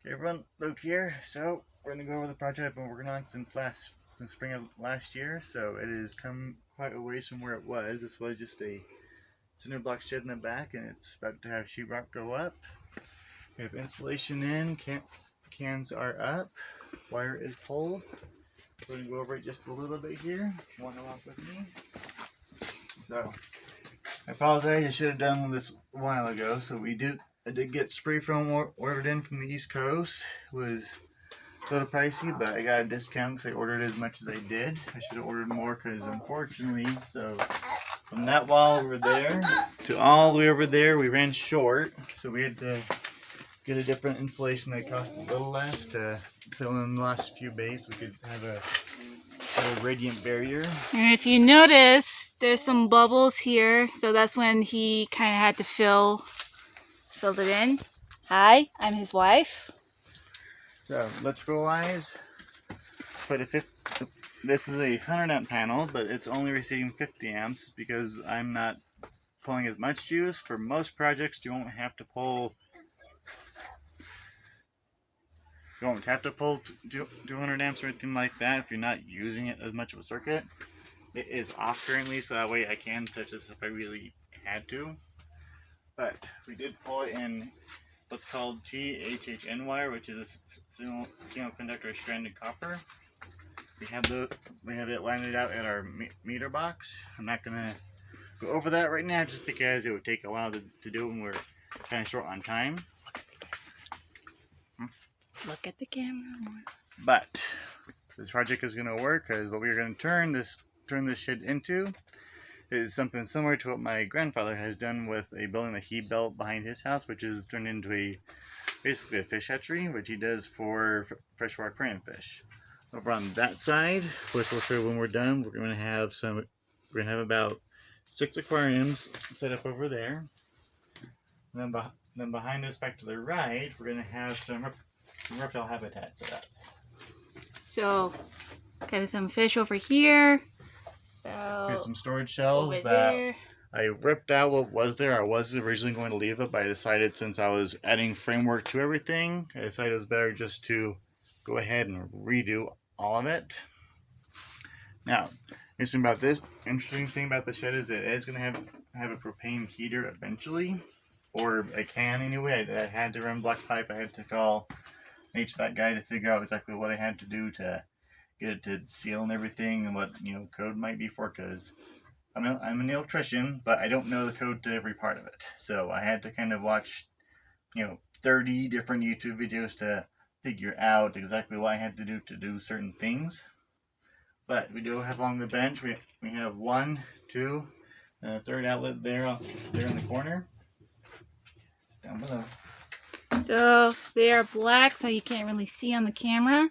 Hey everyone, Luke here. So we're gonna go over the project I've been working on since spring of last year. So it has come quite a ways from where it was. This was just a cinder block shed in the back, and it's about to have sheetrock go up. We have insulation in. Cans are up. Wire is pulled. We're gonna go over it just a little bit here. If you want to walk with me? So I apologize. I should have done this a while ago. So I did get spray foam ordered in from the East Coast. It was a little pricey, but I got a discount because I ordered as much as I did. I should have ordered more because unfortunately, from that wall over there to all the way over there, we ran short. So we had to get a different insulation that cost a little less to fill in the last few bays. We could have a radiant barrier. And if you notice, there's some bubbles here, so that's when he kind of had to filled it in. Hi, I'm his wife. So electrical wise, this is a 100 amp panel, but it's only receiving 50 amps because I'm not pulling as much juice. For most projects, you won't have to pull 200 amps or anything like that if you're not using it as much of a circuit. It is off currently, so that way I can touch this if I really had to. But we did pull it in what's called THHN wire, which is a single conductor stranded copper. We have it lined out at our meter box. I'm not gonna go over that right now just because it would take a while to do when we're kind of short on time. Look at the camera more. But this project is gonna work because what we're gonna turn this shed into is something similar to what my grandfather has done with a building that he built behind his house, which is turned into basically a fish hatchery, which he does for freshwater aquarium fish. Over on that side, which we'll show when we're done, we're gonna have about 6 aquariums set up over there. And then behind us, back to the right, we're gonna have some reptile habitat set up. So, got some fish over here. Here's some storage shelves that I ripped out what was there. I was originally going to leave it, but I decided since I was adding framework to everything, I decided it was better just to go ahead and redo all of it. Now, interesting thing about the shed is it is going to have a propane heater eventually, or a can anyway. I had to run black pipe. I had to call an HVAC guy to figure out exactly what I had to do to get it to seal and everything, and what code might be for, because I'm an electrician, but I don't know the code to every part of it. So I had to kind of watch 30 different YouTube videos to figure out exactly what I had to do certain things. But we do have along the bench, we have 1, 2, and a third outlet there in the corner. Down below. So they are black, so you can't really see on the camera,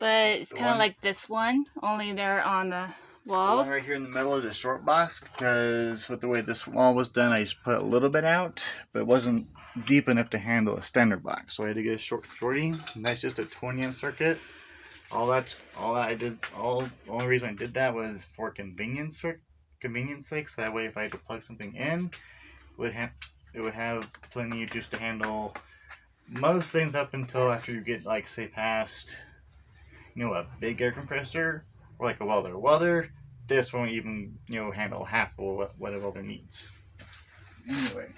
but it's kind of like this one, only they're on the walls. The one right here in the middle is a short box, because with the way this wall was done, I just put a little bit out, but it wasn't deep enough to handle a standard box, so I had to get a shorty. And that's just a 20 amp circuit. The only reason I did that was for convenience sake, so that way if I had to plug something in, it would have plenty of juice to handle most things up until after you get, like, say, past a big air compressor or like a welder. This won't even handle half of what a welder needs. Anyway,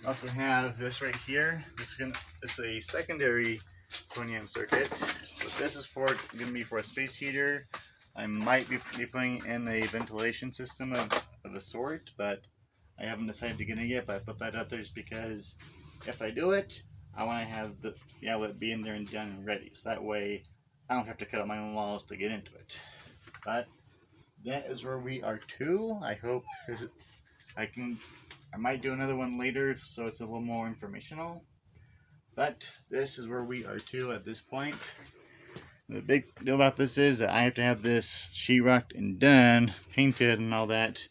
we also have this right here. It's a secondary 20 amp circuit. So this is going to be for a space heater. I might be putting in a ventilation system of a sort, but I haven't decided to get it yet. But I put that up there just because if I do it, I want to have the outlet be in there and done and ready. So that way I don't have to cut out my own walls to get into it. But that is where we are to. I hope I might do another one later, so it's a little more informational. But this is where we are to at this point. The big deal about this is that I have to have this sheetrocked and done, painted and all that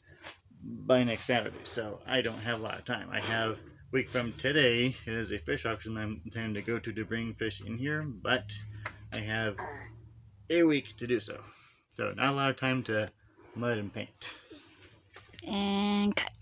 by next Saturday. So I don't have a lot of time. I have a week from today is a fish auction I'm intending to go to bring fish in here, but I have a week to do so. So not a lot of time to mud and paint. And cut.